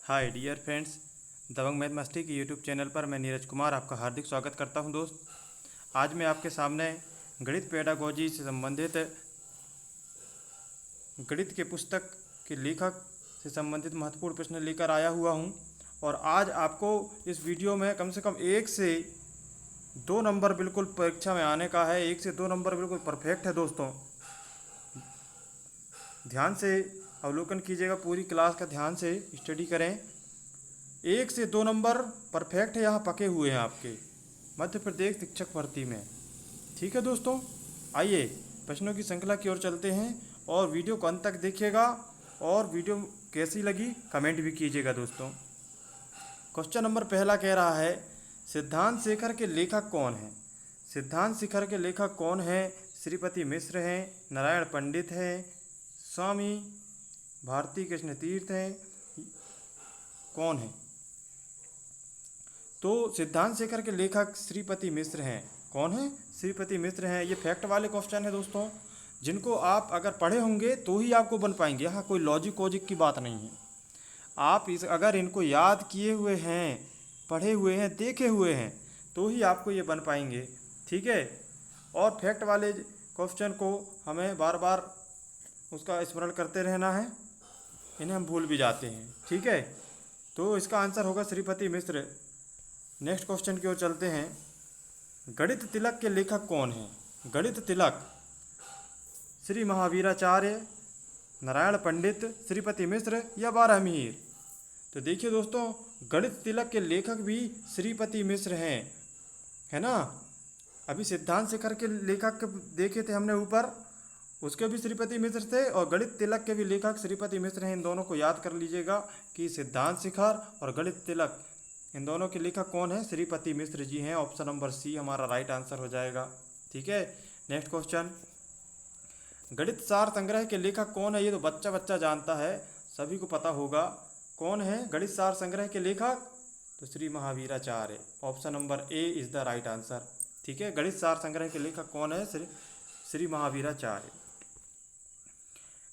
Hi dear friends, दबंग math master की YouTube channel पर मैं नीरज कुमार आपका हार्दिक स्वागत करता हूं। दोस्त, आज मैं आपके सामने गणित पेडागोजी से संबंधित गणित के पुस्तक के लेखक से संबंधित महत्वपूर्ण प्रश्न लेकर आया हुआ हूं। और आज आपको इस वीडियो में कम से कम 1 से 2 नंबर बिल्कुल परीक्षा में आने का है। 1 से 2 नंबर बिल्कुल परफेक्ट है। दोस्तों, ध्यान से अवलोकन कीजिएगा, पूरी क्लास का ध्यान से स्टडी करें। 1 से 2 नंबर परफेक्ट है, यहाँ पके हुए हैं आपके मध्य प्रदेश शिक्षक भर्ती में। ठीक है दोस्तों, आइए प्रश्नों की श्रृंखला की ओर चलते हैं और वीडियो को अंत तक देखिएगा और वीडियो कैसी लगी कमेंट भी कीजिएगा। दोस्तों, क्वेश्चन नंबर पहला कह रहा है, सिद्धांत शेखर के लेखक कौन हैं? सिद्धांत शेखर के लेखक कौन हैं? श्रीपति मिश्र हैं, नारायण पंडित हैं, स्वामी भारती कृष्ण तीर्थ हैं, कौन है? तो सिद्धांत शेखर के लेखक श्रीपति मिश्र हैं। कौन है? श्रीपति मिश्र हैं। ये फैक्ट वाले क्वेश्चन है दोस्तों, जिनको आप अगर पढ़े होंगे तो ही आपको बन पाएंगे। यहाँ कोई लॉजिक वॉजिक की बात नहीं है। आप अगर इनको याद किए हुए हैं, पढ़े हुए हैं, देखे हुए हैं तो ही आपको ये बन पाएंगे। ठीक है, और फैक्ट वाले क्वेश्चन को हमें बार बार उसका स्मरण करते रहना है, इन्हें हम भूल भी जाते हैं। ठीक है, तो इसका आंसर होगा श्रीपति मिश्र। नेक्स्ट क्वेश्चन की ओर चलते हैं। गणित तिलक के लेखक कौन हैं? गणित तिलक श्री महावीराचार्य, नारायण पंडित, श्रीपति मिश्र या बारह मिहिर? तो देखिए दोस्तों, गणित तिलक के लेखक भी श्रीपति मिश्र हैं, है ना। अभी सिद्धांत शेखर के लेखक देखे थे हमने ऊपर, उसके भी श्रीपति मिश्र थे और गणित तिलक के भी लेखक श्रीपति मिश्र हैं। इन दोनों को याद कर लीजिएगा कि सिद्धांत शेखर और गणित तिलक, इन दोनों के लेखक कौन है? श्रीपति मिश्र जी हैं। ऑप्शन नंबर सी हमारा राइट आंसर हो जाएगा। ठीक है, नेक्स्ट क्वेश्चन, गणित सार संग्रह के लेखक कौन है? ये तो बच्चा बच्चा जानता है, सभी को पता होगा। कौन है गणित सार संग्रह के लेखक? तो Shri Mahaviracharya. Option number A is the right answer. ठीक है, गणित सार संग्रह के लेखक कौन है? श्री महावीराचार्य।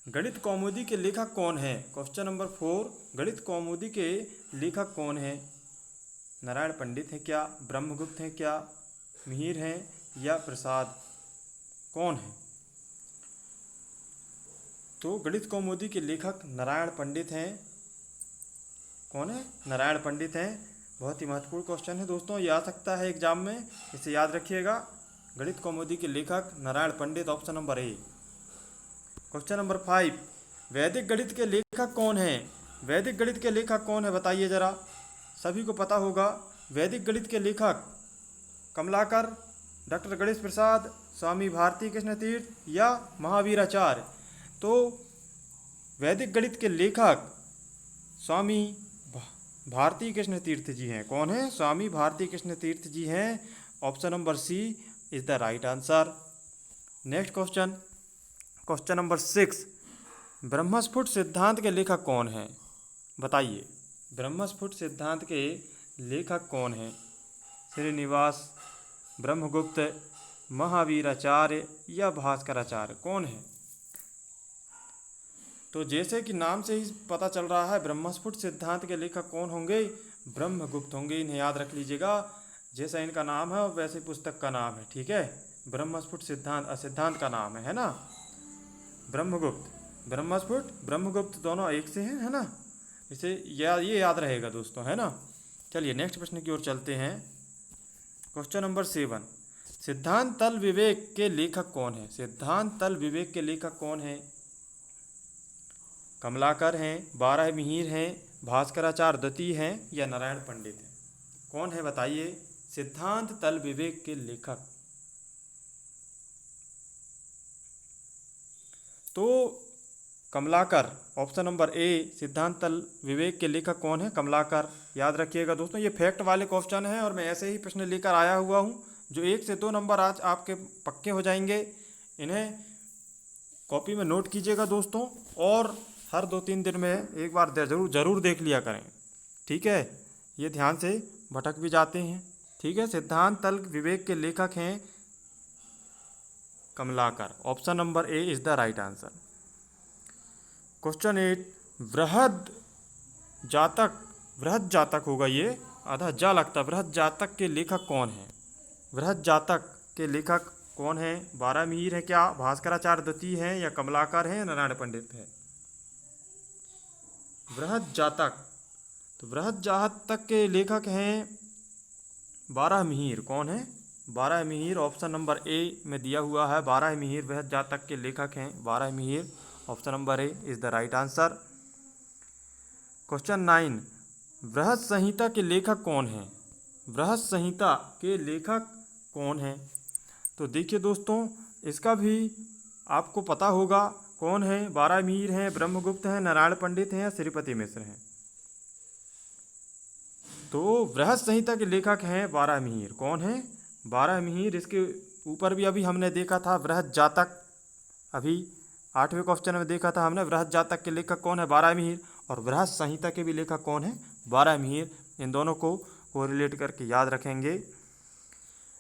गणित कौमुदी के लेखक कौन है? क्वेश्चन नंबर 4, गणित कौमुदी के लेखक कौन है? नारायण पंडित हैं क्या, ब्रह्मगुप्त हैं क्या, मिहिर हैं या प्रसाद? कौन है? तो गणित कौमुदी के लेखक नारायण पंडित हैं। कौन है? नारायण पंडित हैं। बहुत ही महत्वपूर्ण क्वेश्चन है दोस्तों, ये आ सकता है एग्जाम में, इसे याद रखिएगा। गणित कौमुदी के लेखक Narayan Pandit. Option number A. Question number 5, Vedic गणित के लेखक कौन है? वैदिक गणित के लेखक कौन है बताइए जरा, सभी को पता होगा। वैदिक गणित के लेखक कमलाकर, डॉक्टर गणेश प्रसाद, स्वामी भारती कृष्ण तीर्थ या महावीराचार्य? तो वैदिक गणित के लेखक स्वामी भारती कृष्ण तीर्थ जी हैं। कौन है? स्वामी भारती कृष्ण तीर्थ जी हैं। Option number C is the right answer. Next question, question number 6, Brahmasphuta Siddhanta के लेखक कौन हैं? बताइए, ब्रह्मस्फुट सिद्धांत के लेखक कौन हैं? श्रीनिवास, ब्रह्मगुप्त, महावीराचार्य या भास्कराचार्य? कौन है? तो जैसे कि नाम से ही पता चल रहा है, ब्रह्मस्फुट सिद्धांत के लेखक कौन होंगे? ब्रह्मगुप्त होंगे। इन्हें याद रख लीजिएगा, जैसा इनका नाम है वैसे पुस्तक का नाम है। ठीक है, ब्रह्मस्फुट सिद्धांत सिद्धांत का नाम है ना, ब्रह्मगुप्त। ब्रह्मस्फुट ब्रह्मगुप्त दोनों एक से हैं, है ना। इसे ये याद रहेगा दोस्तों, है ना। चलिए नेक्स्ट प्रश्न की ओर चलते हैं। क्वेश्चन नंबर 7, सिद्धांत तल विवेक के लेखक कौन है? सिद्धांत तल विवेक के लेखक कौन है? कमलाकर हैं, बारह मिहिर हैं, भास्कराचार्य द्वितीय हैं या नारायण पंडित हैं? कौन है बताइए सिद्धांत तल विवेक के लेखक? तो कमलाकर। ऑप्शन नंबर ए, सिद्धांत तल विवेक के लेखक कौन है? कमलाकर। याद रखिएगा दोस्तों, ये फैक्ट वाले क्वेश्चन हैं और मैं ऐसे ही प्रश्न लेकर आया हुआ हूँ जो 1 से 2 नंबर आज आपके पक्के हो जाएंगे। इन्हें कॉपी में नोट कीजिएगा दोस्तों, और हर 2-3 दिन में एक बार जरूर देख लिया करें। ठीक है, ये ध्यान से भटक भी जाते हैं। ठीक है, सिद्धांत तल विवेक के लेखक हैं Kamalakar. Option number A is the right answer. Question 8, Brihat जातक, बृहद जातक होगा ये, आधा जा लगता। बृहद जातक के लेखक कौन है? बृहद जातक के लेखक कौन है? बारहमिहीर है क्या, भास्कराचार्य द्वितीय है, या कमलाकर है, या नारायण पंडित है? बृहद जातक, तो बृहद जातक के लेखक हैं बारहमिहीर। कौन है? बारहमिहीर। ऑप्शन नंबर ए में दिया हुआ है, बारहमिहीर बृहद जातक के लेखक हैं Varahamihira. Option number A is the right answer. Question 9, Brihat संहिता के लेखक कौन है? बृहद संहिता के लेखक कौन है? तो देखिए दोस्तों, इसका भी आपको पता होगा कौन है। बारहमिहीर हैं, ब्रह्मगुप्त हैं, नारायण पंडित हैं, या श्रीपति मिश्र हैं। तो बृहद संहिता के लेखक हैं बारहमिहीर। कौन है? बारहमिहीर। इसके ऊपर भी अभी हमने देखा था बृहद जातक, अभी 8वें क्वेश्चन में देखा था हमने बृहद जातक के लेखक कौन है, बारहमिहीर। और बृहद संहिता के भी लेखक कौन है, बारहमिहीर। इन दोनों को कोरिलेट करके याद रखेंगे।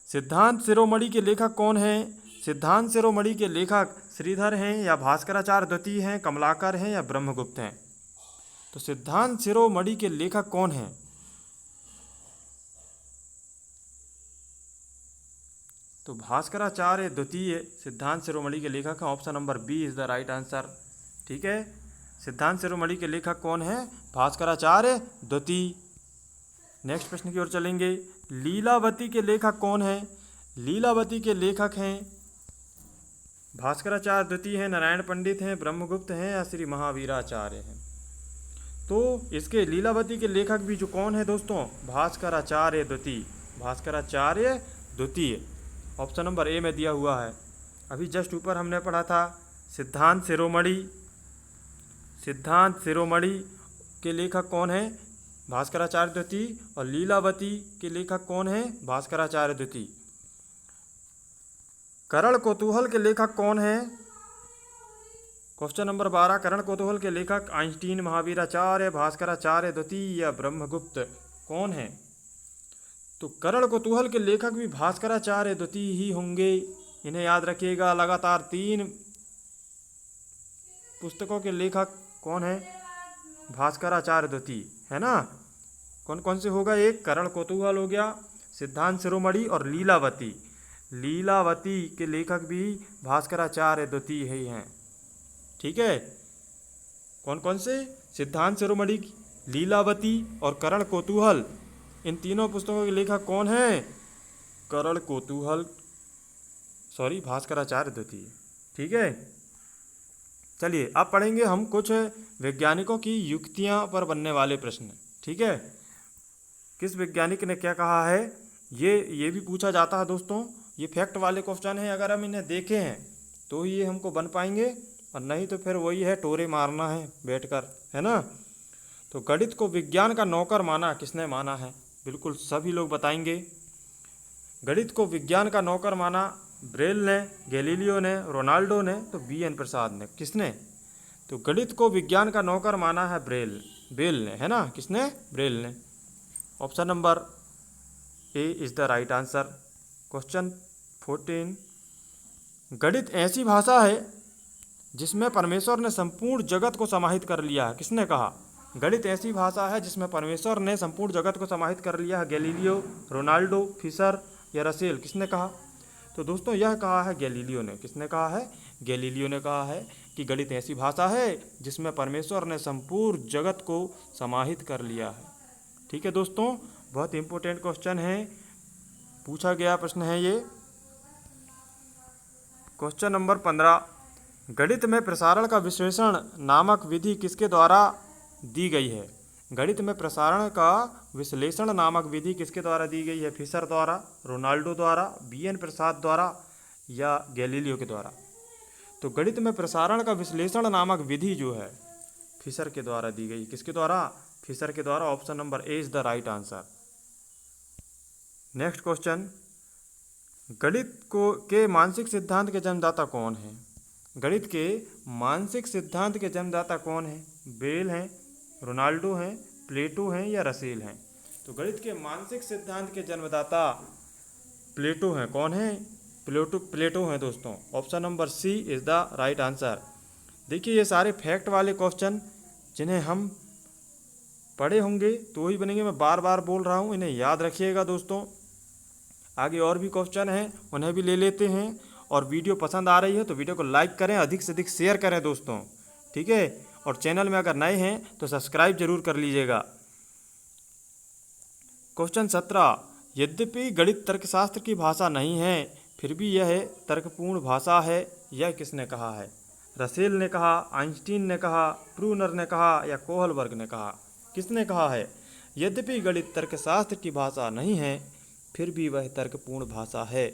सिद्धांत शिरोमणि के लेखक कौन है? सिद्धांत शिरोमणि के लेखक श्रीधर हैं, या भास्कराचार्य द्वितीय हैं, कमलाकर हैं, या ब्रह्मगुप्त हैं? तो सिद्धांत शिरोमणि के लेखक कौन हैं? तो भास्कराचार्य द्वितीय सिद्धांत शिरोमणि के लेखक हैं। Option number B is the right answer. ठीक है, सिद्धांत शिरोमणि के लेखक कौन है? भास्कराचार्य द्वितीय। नेक्स्ट प्रश्न की ओर चलेंगे। लीलावती के लेखक कौन है? लीलावती के लेखक हैं भास्कराचार्य द्वितीय हैं, नारायण पंडित हैं, ब्रह्मगुप्त हैं, या श्री महावीराचार्य हैं? तो इसके लीलावती के लेखक भी जो कौन है दोस्तों? भास्कराचार्य द्वितीय। भास्कराचार्य द्वितीय। ऑप्शन नंबर ए में दिया हुआ है। अभी जस्ट ऊपर हमने पढ़ा था सिद्धांत शिरोमणि। सिद्धांत शिरोमणि के लेखक कौन है? भास्कराचार्य द्वितीय। और लीलावती के लेखक कौन है? भास्कराचार्य द्वितीय। करण कौतूहल के लेखक कौन है? क्वेश्चन नंबर 12, करण कौतूहल के लेखक आइंस्टीन, महावीराचार्य, भास्कराचार्य द्वितीय, या ब्रह्मगुप्त कौन है? तो करण कौतूहल के लेखक भी भास्कराचार्य द्वितीय ही होंगे। इन्हें याद रखिएगा। लगातार 3 पुस्तकों के लेखक कौन है? भास्कराचार्य द्वितीय, है ना। कौन कौन से होगा? एक करण कौतूहल हो गया, सिद्धांत शिरोमणि, और लीलावती। लीलावती के लेखक भी भास्कराचार्य द्वितीय ही हैं। ठीक है, कौन कौन से? सिद्धांत शिरोमणि, लीलावती और करण कौतूहल। इन तीनों पुस्तकों के लेखक कौन हैं? करण कौतूहल, भास्कराचार्य द्वितीय। ठीक है, चलिए अब पढ़ेंगे हम कुछ वैज्ञानिकों की युक्तियां पर बनने वाले प्रश्न। ठीक है, किस वैज्ञानिक ने क्या कहा है, ये भी पूछा जाता है दोस्तों। ये फैक्ट वाले क्वेश्चन हैं, अगर हम इन्हें देखें हैं तो ही ये हमको बन पाएंगे, और नहीं तो फिर वही है, टोरे मारना है बैठकर, है ना। तो गणित को विज्ञान का नौकर माना किसने माना है? बिल्कुल सभी लोग बताएंगे। गणित को विज्ञान का नौकर माना ब्रेल ने, गैलीलियो ने, रोनाल्डो ने, तो BN प्रसाद ने। किसने? तो गणित को विज्ञान का नौकर माना है बेल ने, है ना। किसने? ब्रेल ने। Option number A is the right answer. Question 14, गणित ऐसी भाषा है जिसमें परमेश्वर ने संपूर्ण जगत को समाहित कर लिया है। किसने कहा? गणित ऐसी भाषा है जिसमें परमेश्वर ने संपूर्ण जगत को समाहित कर लिया है। गैलीलियो, रोनाल्डो, फिशर, या रसेल? किसने कहा? तो दोस्तों यह कहा है गैलीलियो ने। किसने कहा है? गैलीलियो ने कहा है कि गणित ऐसी भाषा है जिसमें परमेश्वर ने संपूर्ण जगत को समाहित कर लिया है। ठीक है दोस्तों, बहुत इंपॉर्टेंट क्वेश्चन है, पूछा गया प्रश्न है ये। क्वेश्चन नंबर 15, गणित में प्रसारण का विश्लेषण नामक विधि किसके द्वारा दी गई है? गणित में प्रसारण का विश्लेषण नामक विधि किसके द्वारा दी गई है? फिशर द्वारा, रोनाल्डो द्वारा, BN प्रसाद द्वारा, या गैलीलियो के द्वारा? तो गणित में प्रसारण का विश्लेषण नामक विधि जो है फिशर के द्वारा दी गई। किसके द्वारा? फिशर के द्वारा। Option number A is the right answer. Next question, गणित के मानसिक सिद्धांत के जन्मदाता कौन है? गणित के मानसिक सिद्धांत के जन्मदाता कौन है? बेल हैं, रोनाल्डो हैं, प्लेटो हैं, या रसेल हैं? तो गणित के मानसिक सिद्धांत के जन्मदाता प्लेटो हैं। कौन है? प्लेटो हैं दोस्तों। Option number C is the right answer. देखिए ये सारे फैक्ट वाले क्वेश्चन जिन्हें हम पढ़े होंगे तो ही बनेंगे। मैं बार बार बोल रहा हूँ, इन्हें याद रखिएगा दोस्तों। आगे और भी क्वेश्चन हैं, उन्हें भी ले लेते हैं। और वीडियो पसंद आ रही है तो वीडियो को लाइक करें, अधिक से अधिक शेयर करें दोस्तों, ठीक है। और चैनल में अगर नए हैं तो सब्सक्राइब जरूर कर लीजिएगा। क्वेश्चन 17, यद्यपि गणित तर्कशास्त्र की भाषा नहीं है फिर भी यह तर्कपूर्ण भाषा है, यह किसने कहा है? रसेल ने कहा, आइंस्टीन ने कहा, ब्रूनर ने कहा या कोहलबर्ग ने कहा? किसने कहा है यद्यपि गणित तर्कशास्त्र की भाषा नहीं है फिर भी वह तर्कपूर्ण भाषा है?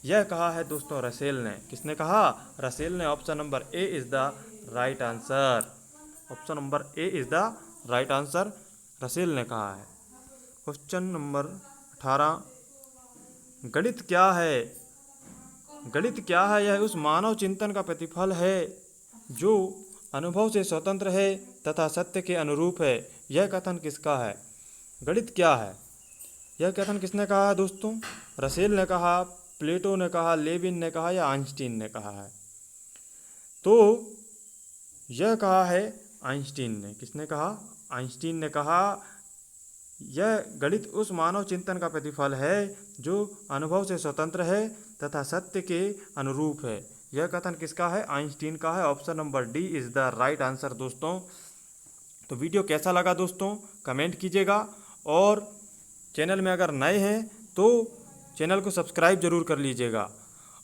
यह कहा है दोस्तों रसेल ने। किसने कहा? रसेल ने। Option number A is the right answer. Option number A is the right answer, Russell ने कहा है। क्वेश्चन नंबर 18, गणित क्या है? गणित क्या है? यह उस मानव चिंतन का प्रतिफल है जो अनुभव से स्वतंत्र है तथा सत्य के अनुरूप है। यह कथन किसका है? गणित क्या है? यह कथन किसने कहा है दोस्तों? रसेल ने कहा, प्लेटो ने कहा, लेविन ने कहा या आइंस्टीन ने कहा है? तो यह कहा है आइंस्टीन ने। किसने कहा? आइंस्टीन ने कहा यह गणित उस मानव चिंतन का प्रतिफल है जो अनुभव से स्वतंत्र है तथा सत्य के अनुरूप है। यह कथन किसका है? आइंस्टीन का है। Option number D is the right answer दोस्तों। तो वीडियो कैसा लगा दोस्तों कमेंट कीजिएगा, और चैनल में अगर नए हैं तो चैनल को सब्सक्राइब जरूर कर लीजिएगा,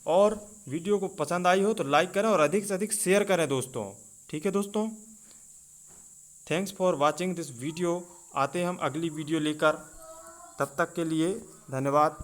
और वीडियो को पसंद आई हो तो लाइक करें और अधिक से अधिक शेयर करें दोस्तों, ठीक है दोस्तों। Thanks for watching this video. आते हैं हम अगली वीडियो लेकर, तब तक के लिए धन्यवाद।